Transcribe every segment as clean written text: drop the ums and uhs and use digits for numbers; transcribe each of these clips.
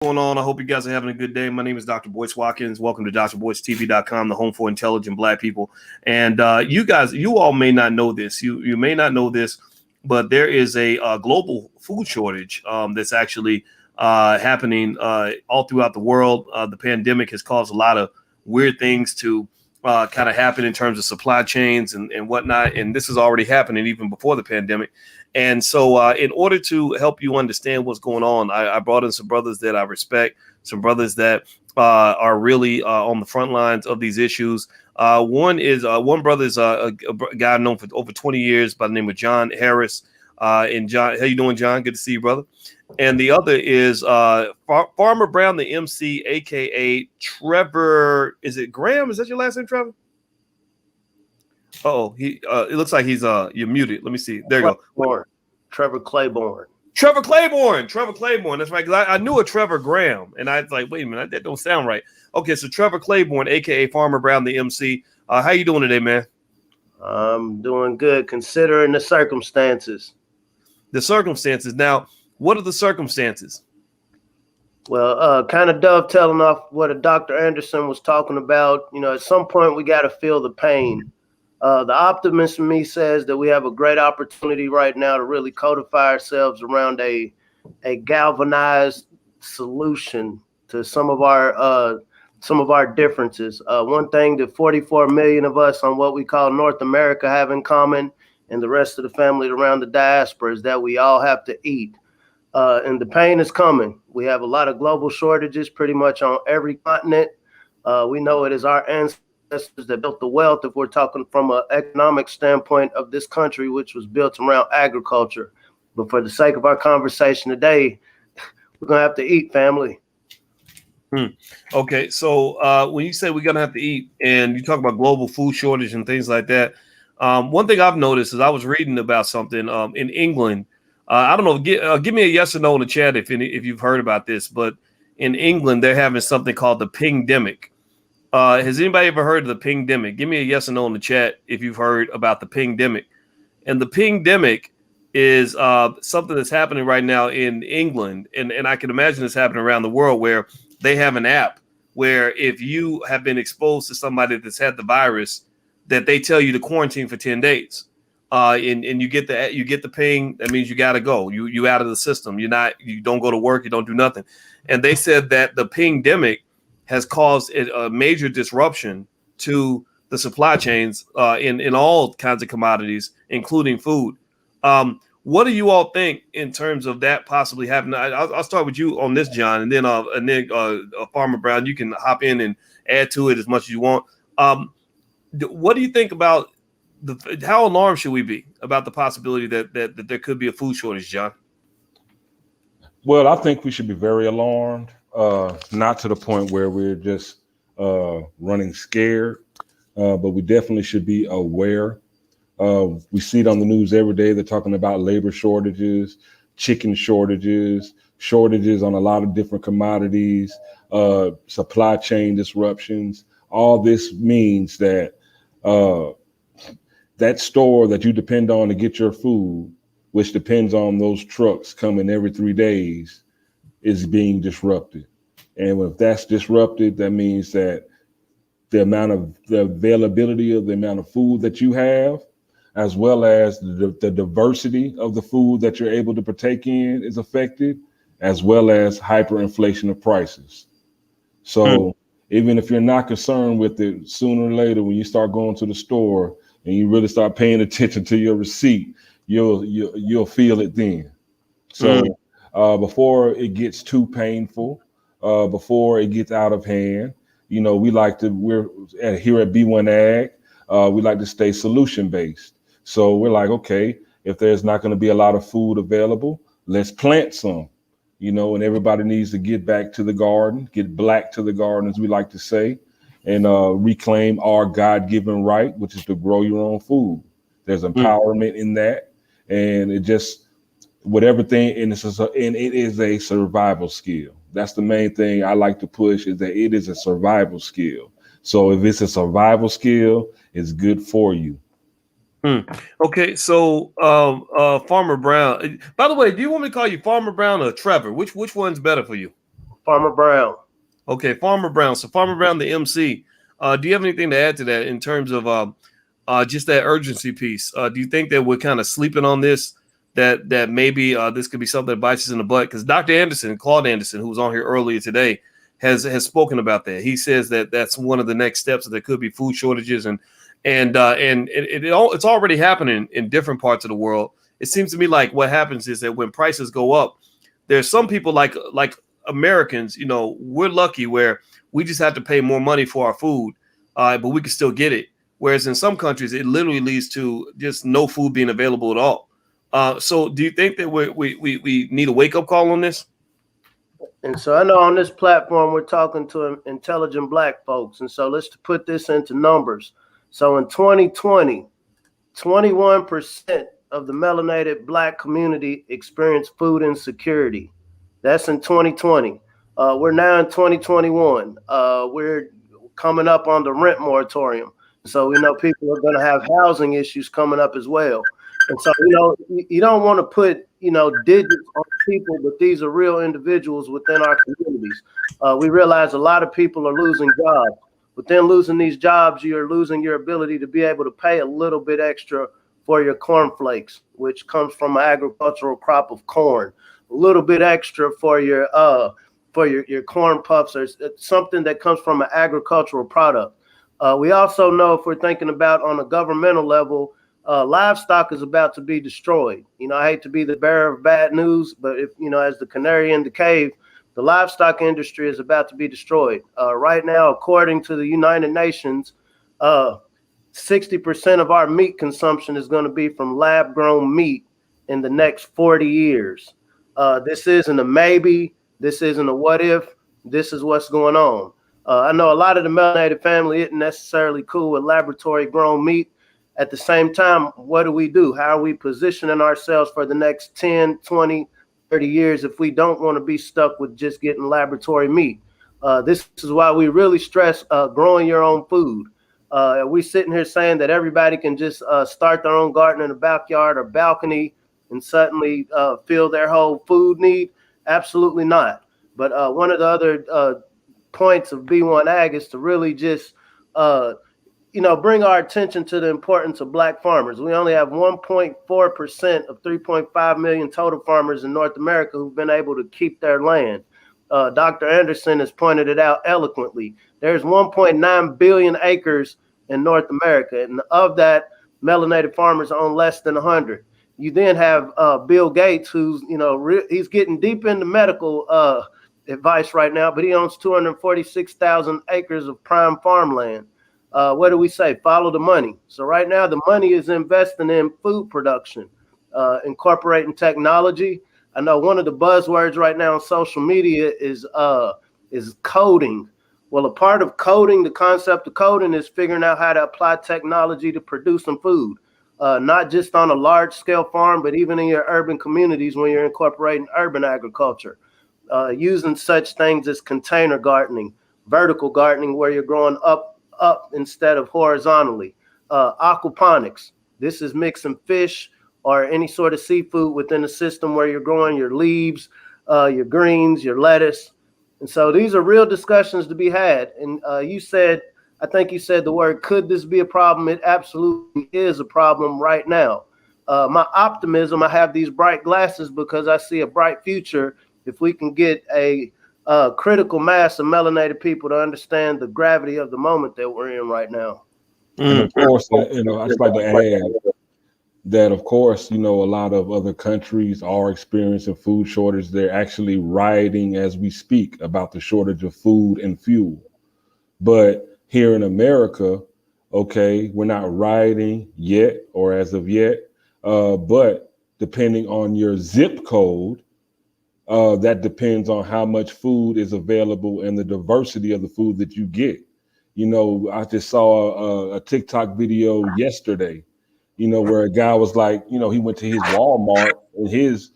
Going on? I hope you guys are having a good day. My name is Dr. Boyce Watkins. Welcome to drboycetv.com, the home for intelligent Black people. And you all may not know this. You may not know this, but there is a global food shortage that's actually happening all throughout the world. The pandemic has caused a lot of weird things to kind of happen in terms of supply chains and whatnot. And this is already happening even before the pandemic. And so in order to help you understand what's going on, I brought in some brothers that I respect, some brothers that are really on the front lines of these issues. One brother is a guy I've known for over 20 years by the name of John Harris. And John, how you doing, John? Good to see you, brother. And the other is Farmer Brown, the MC, a.k.a. Trevor. Is it Graham? Is that your last name, Trevor? Oh, it looks like he's you're muted. Let me see. There you go. Trevor Claiborne. Trevor Claiborne. That's right. 'Cause I knew a Trevor Graham, and I was like, wait a minute, that don't sound right. Okay, so Trevor Claiborne, aka Farmer Brown, the MC. How you doing today, man? I'm doing good, considering the circumstances. The circumstances. Now, what are the circumstances? Well, kind of dovetailing off what Dr. Anderson was talking about. You know, at some point we got to feel the pain. The optimist in me says that we have a great opportunity right now to really codify ourselves around a galvanized solution to some of our differences. One thing that 44 million of us on what we call North America have in common, and the rest of the family around the diaspora, is that we all have to eat. And the pain is coming. We have a lot of global shortages pretty much on every continent. We know it is our ancestors that built the wealth, if we're talking from an economic standpoint of this country, which was built around agriculture. But for the sake of our conversation today, we're going to have to eat, family. Okay, so when you say we're going to have to eat and you talk about global food shortage and things like that, one thing I've noticed is I was reading about something in England. I don't know, give me a yes or no in the chat if you've heard about this, but in England, they're having something called the pingdemic. Has anybody ever heard of the pingdemic? Give me a yes or no in the chat if you've heard about the pingdemic. And the pingdemic is something that's happening right now in England, and I can imagine it's happening around the world, where they have an app where if you have been exposed to somebody that's had the virus, that they tell you to quarantine for 10 days. And you get the ping. That means you got to go. You out of the system. You don't go to work. You don't do nothing. And they said that the pingdemic has caused a major disruption to the supply chains in all kinds of commodities, including food. What do you all think in terms of that possibly happening? I'll start with you on this, John, and then Farmer Brown, you can hop in and add to it as much as you want. What do you think about how alarmed should we be about the possibility that there could be a food shortage, John? Well, I think we should be very alarmed. Not to the point where we're just running scared, but we definitely should be aware. We see it on the news every day. They're talking about labor shortages, chicken shortages on a lot of different commodities, supply chain disruptions. All this means that that store that you depend on to get your food, which depends on those trucks coming every 3 days, is being disrupted. And if that's disrupted, that means that the availability of the amount of food that you have, as well as the diversity of the food that you're able to partake in, is affected, as well as hyperinflation of prices. So even if you're not concerned with it, sooner or later, when you start going to the store and you really start paying attention to your receipt, you'll feel it then. So before it gets too painful, before it gets out of hand, you know, we're here at B1 Ag, we like to stay solution based. So we're like, okay, if there's not going to be a lot of food available, let's plant some, you know, and everybody needs to get back to the garden, get black to the garden, as we like to say, and reclaim our God-given right, which is to grow your own food. There's empowerment in that. And it just, whatever thing, and it is a survival skill. That's the main thing I like to push, is that it is a survival skill. So if it's a survival skill, it's good for you. Okay, so Farmer Brown. By the way, do you want me to call you Farmer Brown or Trevor? Which one's better for you? Farmer Brown. Okay, Farmer Brown. So Farmer Brown, the MC. Do you have anything to add to that in terms of just that urgency piece? Do you think that we're kind of sleeping on this? That maybe this could be something that bites us in the butt? Because Dr. Anderson, Claude Anderson, who was on here earlier today, has spoken about that. He says that that's one of the next steps, that there could be food shortages, and it's already happening in different parts of the world. It seems to me like what happens is that when prices go up, there's some people like Americans, we're lucky where we just have to pay more money for our food, but we can still get it. Whereas in some countries, it literally leads to just no food being available at all. So do you think that we need a wake-up call on this? And so I know on this platform, we're talking to intelligent Black folks. And so let's put this into numbers. So in 2020, 21% of the melanated Black community experienced food insecurity. That's in 2020. We're now in 2021. We're coming up on the rent moratorium. So we know people are going to have housing issues coming up as well. And so, you don't want to put, digits on people, but these are real individuals within our communities. We realize a lot of people are losing jobs. But then losing these jobs, you're losing your ability to be able to pay a little bit extra for your cornflakes, which comes from an agricultural crop of corn. A little bit extra for your corn puffs, or something that comes from an agricultural product. We also know, if we're thinking about on a governmental level, livestock is about to be destroyed. I hate to be the bearer of bad news, but if as the canary in the cave, the livestock industry is about to be destroyed. Right now, according to the United Nations, 60% of our meat consumption is going to be from lab-grown meat in the next 40 years. This isn't a maybe. This isn't a what if. This is what's going on. I know a lot of the melanated family isn't necessarily cool with laboratory-grown meat. At the same time, what do? How are we positioning ourselves for the next 10, 20, 30 years if we don't want to be stuck with just getting laboratory meat? This is why we really stress growing your own food. We sitting here saying that everybody can just start their own garden in a backyard or balcony and suddenly fill their whole food need? Absolutely not. But one of the other points of B1 Ag is to really just bring our attention to the importance of Black farmers. We only have 1.4% of 3.5 million total farmers in North America who've been able to keep their land. Dr. Anderson has pointed it out eloquently. There's 1.9 billion acres in North America, and of that, melanated farmers own less than 100. You then have Bill Gates, who's he's getting deep into medical advice right now, but he owns 246,000 acres of prime farmland. What do we say? Follow the money. So right now, the money is investing in food production, incorporating technology. I know one of the buzzwords right now on social media is coding. Well, a part of coding, the concept of coding, is figuring out how to apply technology to produce some food, not just on a large scale farm, but even in your urban communities when you're incorporating urban agriculture, using such things as container gardening, vertical gardening, where you're growing up instead of horizontally, aquaponics. This is mixing fish or any sort of seafood within the system where you're growing your leaves, your greens, your lettuce. And so these are real discussions to be had. And I think you said the word, could this be a problem? It absolutely is a problem right now. My optimism, I have these bright glasses because I see a bright future if we can get a critical mass of melanated people to understand the gravity of the moment that we're in right now. And of course, I'd just like to add that, of course, a lot of other countries are experiencing food shortage. They're actually rioting as we speak about the shortage of food and fuel. But here in America, okay, we're not rioting yet or as of yet, but depending on your zip code, that depends on how much food is available and the diversity of the food that you get. I just saw a TikTok video yesterday, where a guy was like, he went to his Walmart in his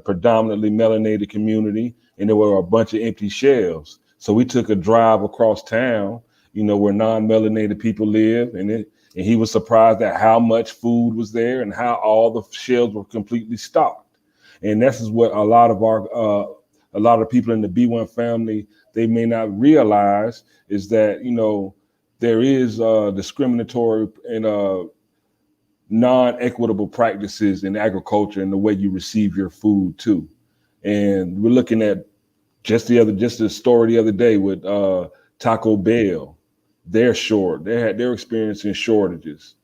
predominantly melanated community, and there were a bunch of empty shelves. So we took a drive across town, where non-melanated people live, and he was surprised at how much food was there and how all the shelves were completely stocked. And this is what a lot of our a lot of people in the B1 family, they may not realize is that, there is discriminatory and non-equitable practices in agriculture and the way you receive your food too. And we're looking at just the story the other day with Taco Bell. They're experiencing shortages.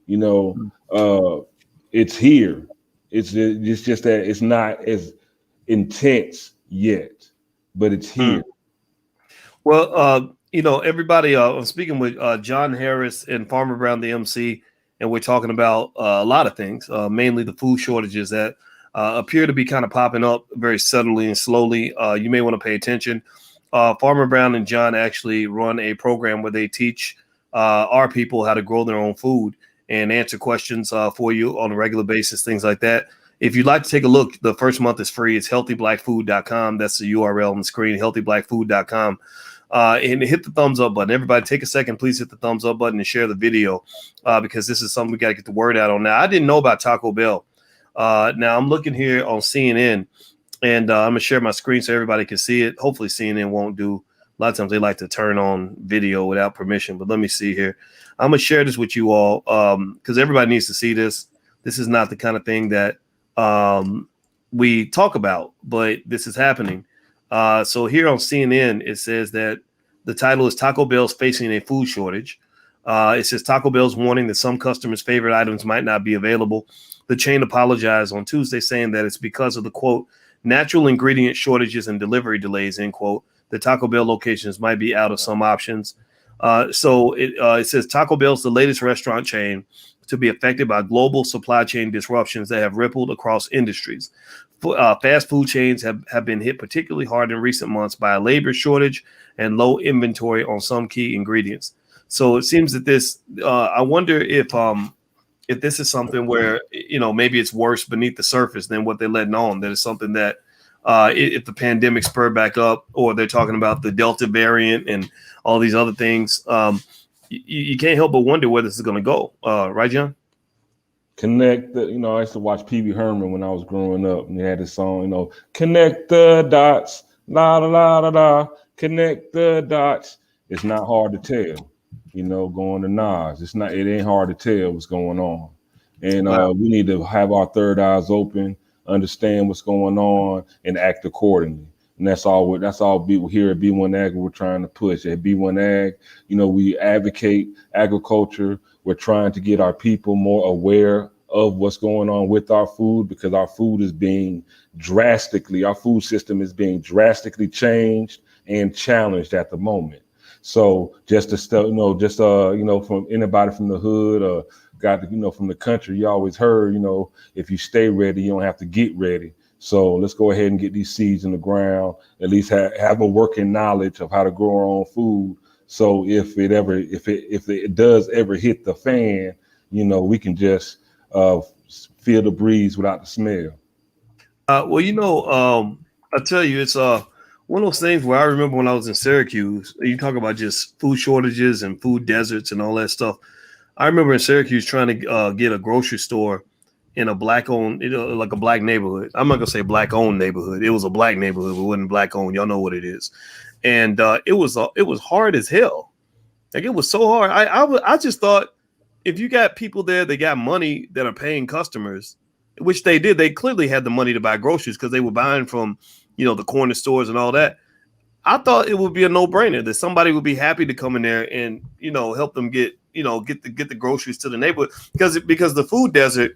It's here. It's just that it's not as intense yet, but it's here. Well, everybody, I'm speaking with John Harris and Farmer Brown, the MC, and we're talking about a lot of things, mainly the food shortages that appear to be kind of popping up very suddenly and slowly. You may want to pay attention. Farmer Brown and John actually run a program where they teach our people how to grow their own food and answer questions for you on a regular basis, things like that. If you'd like to take a look, the first month is free. It's healthyblackfood.com. That's the URL on the screen, healthyblackfood.com. And hit the thumbs up button. Everybody take a second, please hit the thumbs up button and share the video because this is something we got to get the word out on. Now, I didn't know about Taco Bell. Now, I'm looking here on CNN, and I'm going to share my screen so everybody can see it. Hopefully, CNN won't do. A lot of times they like to turn on video without permission, but let me see here. I'm going to share this with you all because everybody needs to see this. This is not the kind of thing that we talk about, but this is happening. So here on CNN, it says that the title is Taco Bell's facing a food shortage. It says Taco Bell's warning that some customers' favorite items might not be available. The chain apologized on Tuesday, saying that it's because of the, quote, natural ingredient shortages and delivery delays, end quote. The Taco Bell locations might be out of some options. So it says Taco Bell's the latest restaurant chain to be affected by global supply chain disruptions that have rippled across industries. Fast food chains have been hit particularly hard in recent months by a labor shortage and low inventory on some key ingredients. So it seems that this, I wonder if this is something where, maybe it's worse beneath the surface than what they're letting on. That is something that if the pandemic spurred back up, or they're talking about the Delta variant and all these other things, you can't help but wonder where this is going to go. Right, John? Connect the, I used to watch Pee Wee Herman when I was growing up, and they had this song, connect the dots, la la la la la, connect the dots. It's not hard to tell, going to Nas. It ain't hard to tell what's going on. And we need to have our third eyes open, understand what's going on, and act accordingly. And that's all we here at B1 Ag we're trying to push. At B1 Ag, we advocate agriculture. We're trying to get our people more aware of what's going on with our food, because our food system is being drastically changed and challenged at the moment. So just to from anybody from the hood or from the country, you always heard, if you stay ready, you don't have to get ready. So let's go ahead and get these seeds in the ground, at least have a working knowledge of how to grow our own food. So if it does ever hit the fan, we can just feel the breeze without the smell. I tell you, it's one of those things where I remember when I was in Syracuse, you talk about just food shortages and food deserts and all that stuff. I remember in Syracuse trying to get a grocery store in a black-owned, like a black neighborhood. I'm not gonna say black-owned neighborhood. It was a black neighborhood, but it wasn't black-owned. Y'all know what it is. And it was hard as hell. Like, it was so hard. I just thought, if you got people there that got money that are paying customers, which they did, they clearly had the money to buy groceries because they were buying from, the corner stores and all that. I thought it would be a no-brainer that somebody would be happy to come in there and, help them get the groceries to the neighborhood, because the food desert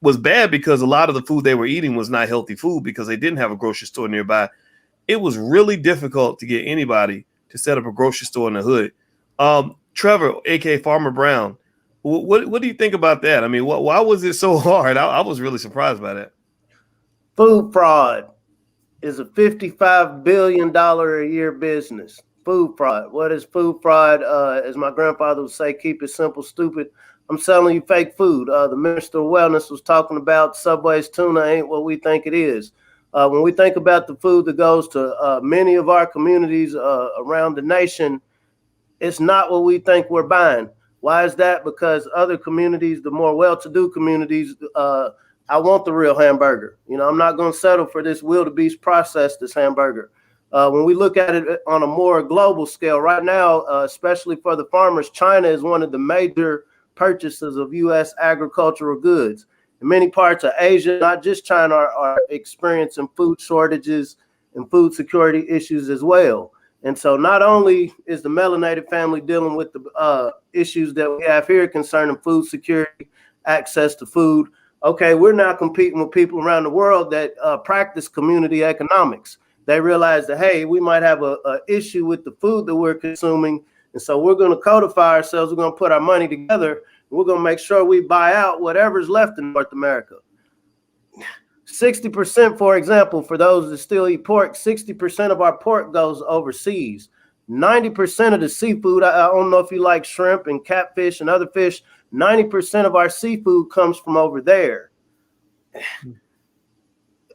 was bad, because a lot of the food they were eating was not healthy food because they didn't have a grocery store nearby. It was really difficult to get anybody to set up a grocery store in the hood. Trevor, aka Farmer Brown, what do you think about that? I mean, why was it so hard? I was really surprised by that. Food fraud is a $55 billion a year business. Food fraud. What is food fraud? As my grandfather would say, keep it simple, stupid. I'm selling you fake food. The Minister of Wellness was talking about Subway's tuna ain't what we think it is. When we think about the food that goes to many of our communities around the nation, it's not what we think we're buying. Why is that? Because other communities, the more well-to-do communities, I want the real hamburger. You know, I'm not going to settle for this wildebeest processed this hamburger. When we look at it on a more global scale right now, especially for the farmers, China is one of the major purchasers of U.S. agricultural goods. In many parts of Asia, not just China, are experiencing food shortages and food security issues as well. And so not only is the melanated family dealing with the issues that we have here concerning food security, access to food, okay, we're now competing with people around the world that practice community economics. They realize that, hey, we might have a issue with the food that we're consuming. And so we're going to codify ourselves. We're going to put our money together. We're going to make sure we buy out whatever's left in North America. 60%, for example, for those that still eat pork, 60% of our pork goes overseas. 90% of the seafood, I don't know if you like shrimp and catfish and other fish, 90% of our seafood comes from over there.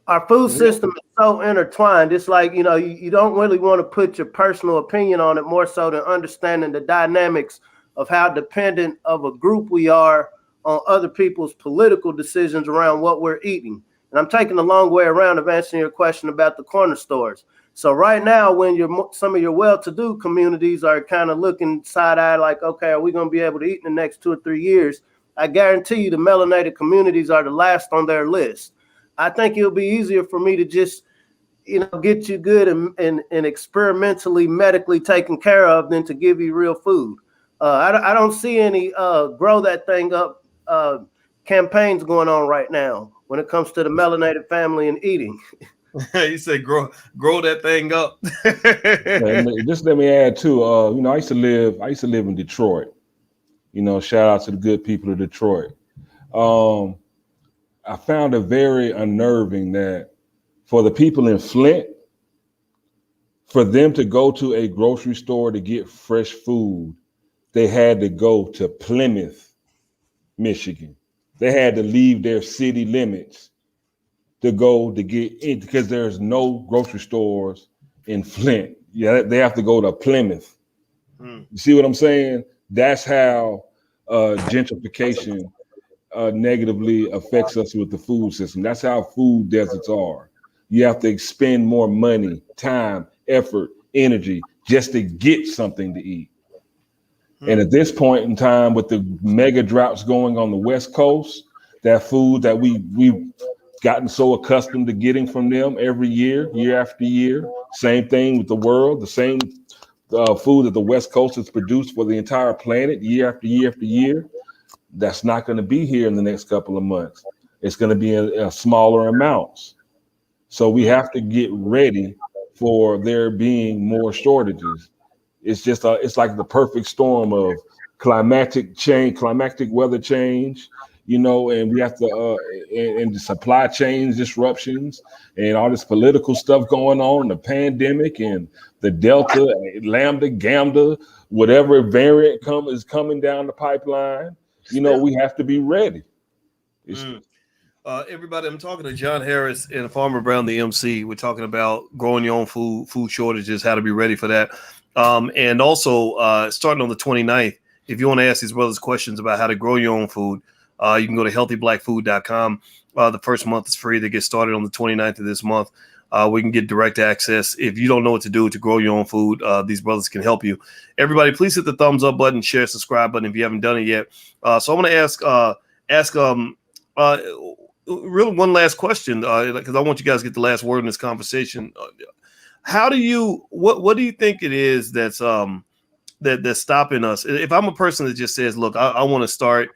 Our food system is so intertwined. It's like, you know, you don't really want to put your personal opinion on it, more so than understanding the dynamics of how dependent of a group we are on other people's political decisions around what we're eating. And I'm taking a long way around of answering your question about the corner stores. So right now, when some of your well-to-do communities are kind of looking side-eyed like, okay, are we going to be able to eat in the next 2 or 3 years? I guarantee you the melanated communities are the last on their list. I think it'll be easier for me to just, you know, get you good and experimentally, medically taken care of than to give you real food. I don't see any grow that thing up campaigns going on right now when it comes to the melanated family and eating. You said grow that thing up. And just let me add too. You know, I used to live in Detroit. You know, shout out to the good people of Detroit. I found it very unnerving that for the people in Flint, for them to go to a grocery store to get fresh food, they had to go to Plymouth, Michigan. They had to leave their city limits to go to get in because there's no grocery stores in Flint. Yeah, they have to go to Plymouth. You see what I'm saying? That's how gentrification negatively affects us with the food system. That's how food deserts are. You have to expend more money, time, effort, energy just to get something to eat. And at this point in time, with the mega droughts going on the West Coast, that food that we've gotten so accustomed to getting from them every year, year after year, same thing with the world, the same food that the West Coast has produced for the entire planet year after year after year, that's not going to be here in the next couple of months. It's going to be in smaller amounts. So we have to get ready for there being more shortages. It's just it's like the perfect storm of climatic weather change, you know, and we have to and the supply chain disruptions and all this political stuff going on, the pandemic and the Delta, Lambda, Gamma, whatever variant is coming down the pipeline. You know, we have to be ready. Everybody, I'm talking to John Harris and Farmer Brown, the MC. We're talking about growing your own food shortages, how to be ready for that. And also starting on the 29th, if you want to ask these brothers questions about how to grow your own food, you can go to healthyblackfood.com. The first month is free. They get started on the 29th of this month. We can get direct access. If you don't know what to do to grow your own food, these brothers can help you. Everybody, please hit the thumbs up button, share, subscribe button if you haven't done it yet. So I'm going to ask really one last question because I want you guys to get the last word in this conversation. How do you what do you think it is that's stopping us? If I'm a person that just says, look, I want to start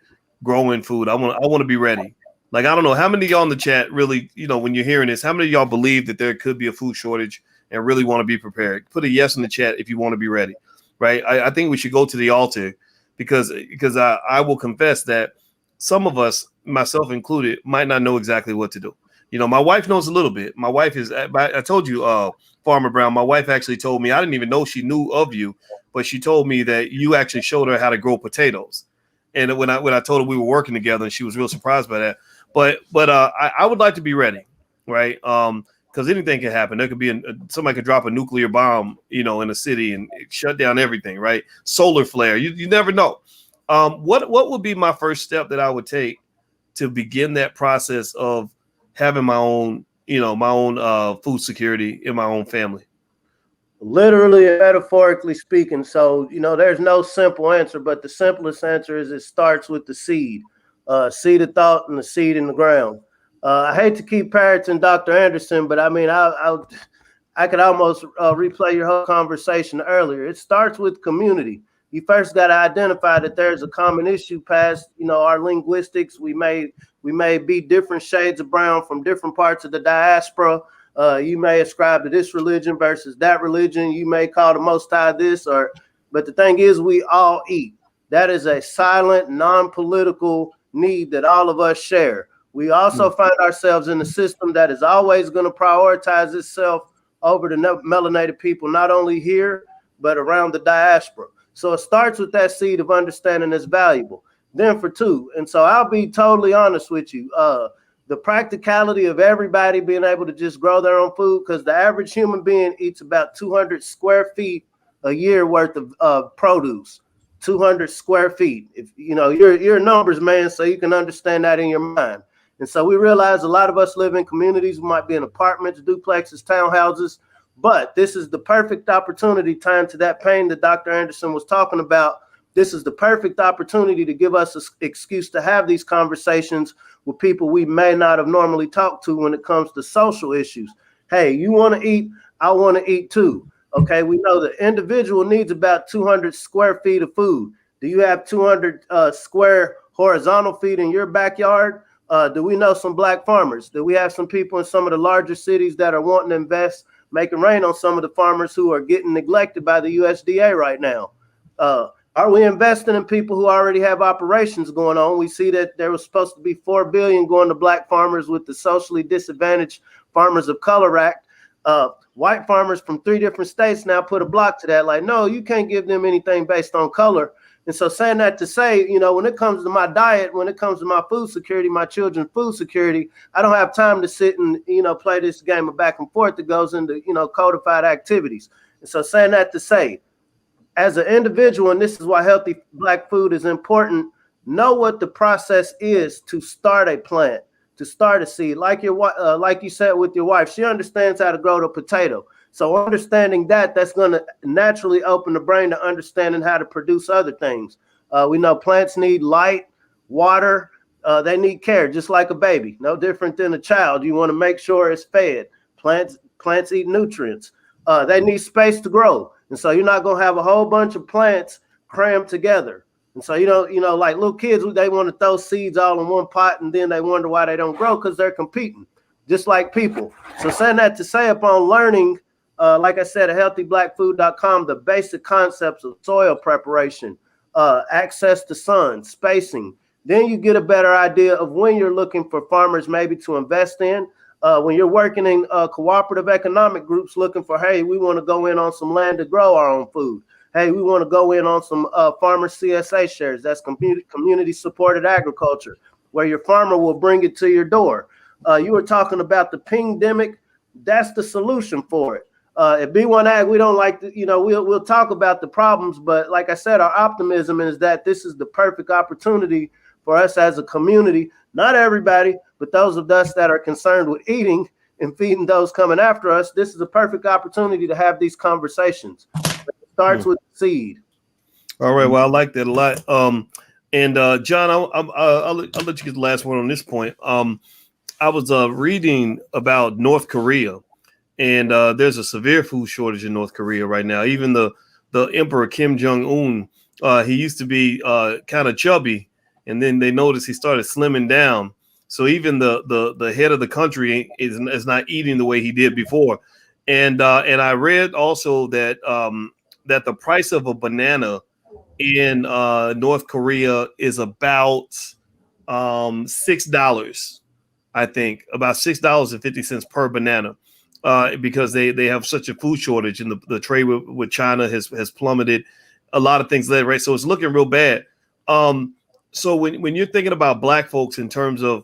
growing food, I want to be ready. Like, I don't know how many of y'all in the chat really, you know, when you're hearing this, how many of y'all believe that there could be a food shortage and really want to be prepared? Put a yes in the chat if you want to be ready, right? I think we should go to the altar because I will confess that some of us, myself included, might not know exactly what to do. You know, my wife knows a little bit. My wife is, I told you, Farmer Brown, my wife actually told me, I didn't even know she knew of you, but she told me that you actually showed her how to grow potatoes. And when I told her we were working together, and she was real surprised by that. But I would like to be ready, right? Because anything can happen. There could be somebody could drop a nuclear bomb, you know, in a city and shut down everything, right? Solar flare. You never know. What would be my first step that I would take to begin that process of having my own, food security in my own family? Literally and metaphorically speaking. So, there's no simple answer, but the simplest answer is it starts with the seed, seed of thought and the seed in the ground. I hate to keep parroting Dr. Anderson, but I mean, I could almost replay your whole conversation earlier. It starts with community. You first got to identify that there's a common issue past, our linguistics. We may be different shades of brown from different parts of the diaspora. You may ascribe to this religion versus that religion. You may call the Most High this, but the thing is, we all eat. That is a silent, non-political need that all of us share. We also find ourselves in a system that is always going to prioritize itself over the melanated people, not only here, but around the diaspora. So it starts with that seed of understanding that's valuable. Then for two, and so I'll be totally honest with you, the practicality of everybody being able to just grow their own food, because the average human being eats about 200 square feet a year worth of produce. 200 square feet. If you're a numbers man, so you can understand that in your mind. And so we realize a lot of us live in communities. We might be in apartments, duplexes, townhouses, but this is the perfect opportunity, tying to that pain that Dr. Anderson was talking about. This is the perfect opportunity to give us an excuse to have these conversations with people we may not have normally talked to when it comes to social issues. Hey, you want to eat? I want to eat too. Okay, we know the individual needs about 200 square feet of food. Do you have 200 square horizontal feet in your backyard? Do we know some Black farmers? Do we have some people in some of the larger cities that are wanting to invest, making rain on some of the farmers who are getting neglected by the USDA right now? Are we investing in people who already have operations going on? We see that there was supposed to be $4 billion going to Black farmers with the Socially Disadvantaged Farmers of Color Act. White farmers from 3 different states now put a block to that. Like, no, you can't give them anything based on color. And so saying that to say, when it comes to my diet, when it comes to my food security, my children's food security, I don't have time to sit and, play this game of back and forth that goes into, codified activities. And so saying that to say, as an individual, and this is why healthy Black food is important, know what the process is to start a plant, to start a seed. Like you said with your wife, she understands how to grow the potato. So understanding that's going to naturally open the brain to understanding how to produce other things. We know plants need light, water. They need care, just like a baby. No different than a child. You want to make sure it's fed. Plants eat nutrients. They need space to grow. And so you're not going to have a whole bunch of plants crammed together. And so, like little kids, they want to throw seeds all in one pot, and then they wonder why they don't grow, because they're competing, just like people. So saying that to say, upon learning, like I said, at healthyblackfood.com, the basic concepts of soil preparation, access to sun, spacing, then you get a better idea of when you're looking for farmers maybe to invest in. When you're working in cooperative economic groups looking for, hey, we want to go in on some land to grow our own food. Hey, we want to go in on some farmer CSA shares. That's community supported agriculture, where your farmer will bring it to your door. You were talking about the pingdemic. That's the solution for it. At B1 Ag, we don't like to, we'll talk about the problems, but like I said, our optimism is that this is the perfect opportunity for us as a community. Not everybody, but those of us that are concerned with eating and feeding those coming after us, this is a perfect opportunity to have these conversations. It starts with seed. All right. Well, I like that a lot. And John, I'll let you get the last one on this point. I was reading about North Korea, and there's a severe food shortage in North Korea right now. Even the Emperor Kim Jong-un, he used to be kind of chubby, and then they noticed he started slimming down. So even the head of the country is not eating the way he did before. And I read also that that the price of a banana in North Korea is about $6. I think about $6.50 per banana, because they have such a food shortage, and the trade with China has plummeted. A lot of things there, right? So it's looking real bad. So when you're thinking about Black folks in terms of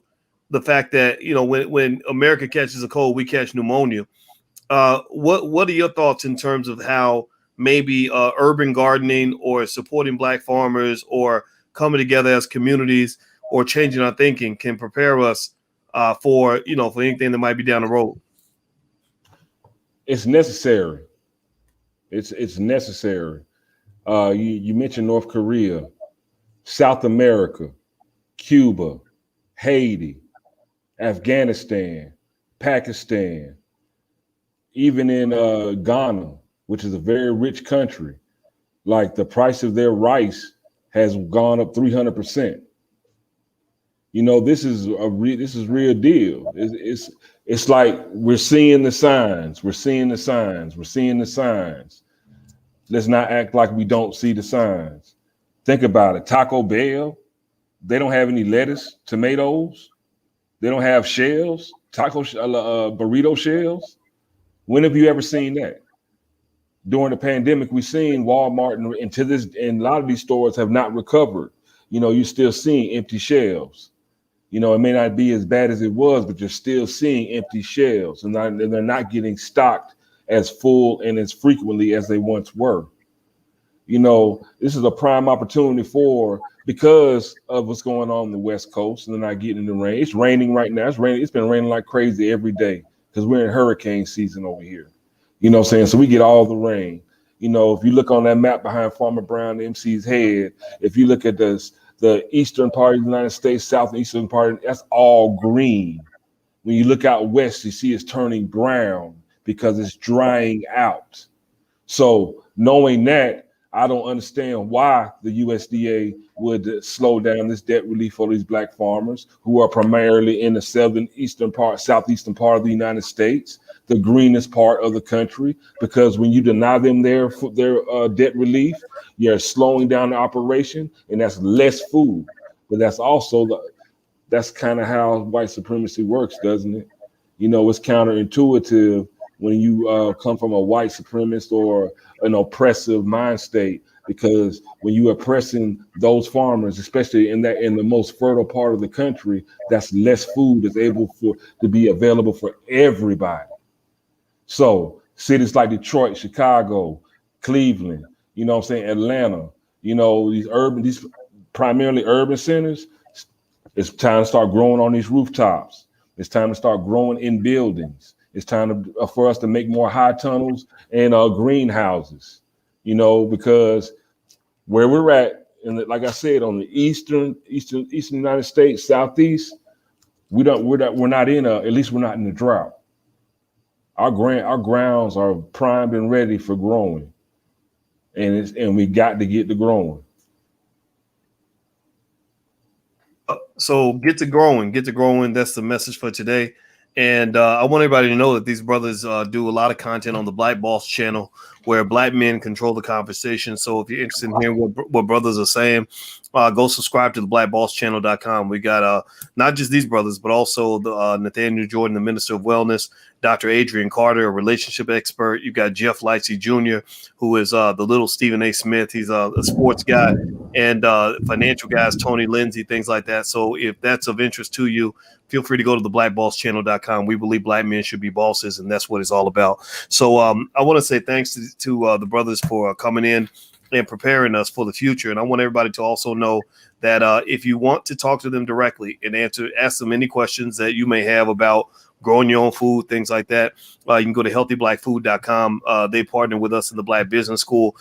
the fact that, when America catches a cold, we catch pneumonia. What are your thoughts in terms of how maybe urban gardening or supporting Black farmers or coming together as communities, or changing our thinking can prepare us for anything that might be down the road? It's necessary. It's necessary. You mentioned North Korea, South America, Cuba, Haiti, Afghanistan, Pakistan, even in Ghana, which is a very rich country. Like the price of their rice has gone up 300%. This is real deal. It's like we're seeing the signs. We're seeing the signs. We're seeing the signs. Let's not act like we don't see the signs. Think about it. Taco Bell, they don't have any lettuce, tomatoes. They don't have shells, burrito shells. When have you ever seen that? During the pandemic, we've seen Walmart and a lot of these stores have not recovered. You're still seeing empty shelves. It may not be as bad as it was, but you're still seeing empty shelves, and they're not getting stocked as full and as frequently as they once were. This is a prime opportunity because of what's going on the West Coast, and they're not getting the rain. It's raining right now. It's raining. It's been raining like crazy every day because we're in hurricane season over here. What I'm saying? So we get all the rain. If you look on that map behind Farmer Brown MC's head, if you look at the eastern part of the United States, southeastern part, that's all green. When you look out west, you see it's turning brown because it's drying out. So knowing that, I don't understand why the USDA would slow down this debt relief for these black farmers who are primarily in the southeastern part of the United States, the greenest part of the country, because when you deny them their debt relief, you're slowing down the operation, and that's less food. But that's also that's kind of how white supremacy works, doesn't it? It's counterintuitive when you come from a white supremacist or an oppressive mind state, because when you are oppressing those farmers, especially in the most fertile part of the country, that's less food is able to be available for everybody. So cities like Detroit, Chicago, Cleveland, Atlanta, these primarily urban centers, it's time to start growing on these rooftops. It's time to start growing in buildings. It's time for us to make more high tunnels and greenhouses, because where we're at, and like I said, on the eastern United States, southeast, we're not in a drought. Our grounds are primed and ready for growing, and we got to get to growing. So get to growing. That's the message for today. And I want everybody to know that these brothers do a lot of content on the Black Boss channel, where black men control the conversation. So if you're interested in hearing what brothers are saying, go subscribe to the blackbosschannel.com. We got not just these brothers, but also the Nathaniel Jordan, the Minister of Wellness, Dr. Adrian Carter, a relationship expert. You got Jeff Lightsey Jr., who is the little Stephen A. Smith. He's a sports guy, and financial guys, Tony Lindsay, things like that. So if that's of interest to you, feel free to go to the blackbosschannel.com. We believe black men should be bosses, and that's what it's all about. So I want to say thanks to the brothers for coming in and preparing us for the future. And I want everybody to also know that if you want to talk to them directly and ask them any questions that you may have about growing your own food, things like that, you can go to healthyblackfood.com. They partner with us in the Black Business School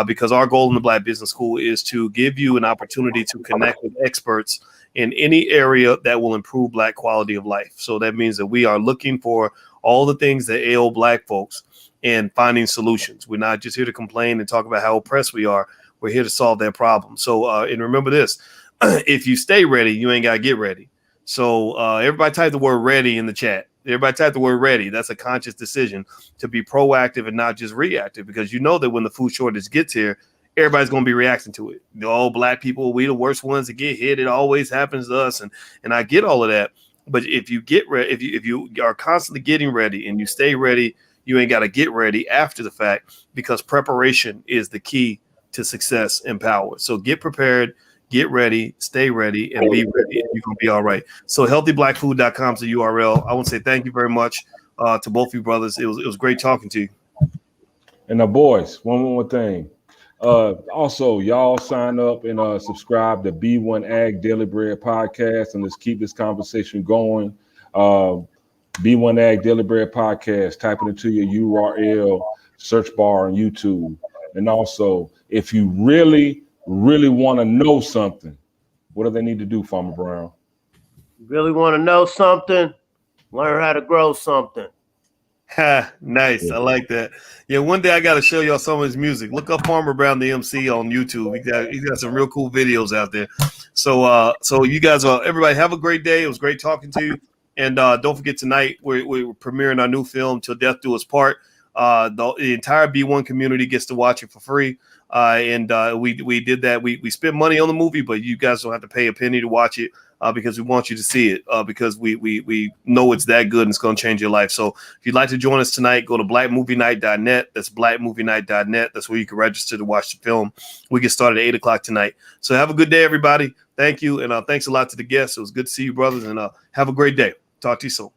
because our goal in the Black Business School is to give you an opportunity to connect with experts in any area that will improve black quality of life. So that means that we are looking for all the things that ail black folks and finding solutions. We're not just here to complain and talk about how oppressed we are. We're here to solve their problem. So, and remember this, if you stay ready, you ain't got to get ready. So everybody type the word ready in the chat. Everybody type the word ready. That's a conscious decision to be proactive and not just reactive, because you know that when the food shortage gets here, everybody's going to be reacting to it. All black people, we the worst ones to get hit. It always happens to us. And I get all of that. But if you get ready, if you are constantly getting ready and you stay ready, you ain't got to get ready after the fact, because preparation is the key to success and power. So get prepared, get ready, stay ready, and be ready. You're going to be all right. So healthyblackfood.com is the URL. I want to say thank you very much to both of you brothers. It was great talking to you. And now, boys, one more thing. Also, y'all sign up and subscribe to B1 Ag Daily Bread Podcast, and let's keep this conversation going. B1 Ag Daily Bread Podcast, type it into your URL search bar on YouTube. And also, if you really, really want to know something, what do they need to do, Farmer Brown? Really want to know something? Learn how to grow something. Nice. I like that. Yeah, one day I got to show y'all some of his music. Look up Farmer Brown the MC on YouTube. He's got some real cool videos out there. So you guys, everybody have a great day. It was great talking to you. And don't forget tonight we're premiering our new film Till Death Do Us Part. The entire B1 community gets to watch it for free. We did that. We spent money on the movie, but you guys don't have to pay a penny to watch it because we want you to see it because we know it's that good and it's going to change your life. So if you'd like to join us tonight, go to blackmovienight.net. That's blackmovienight.net. That's where you can register to watch the film. We get started at 8:00 tonight. So have a good day, everybody. Thank you. And thanks a lot to the guests. It was good to see you, brothers. And have a great day. Talk to you soon.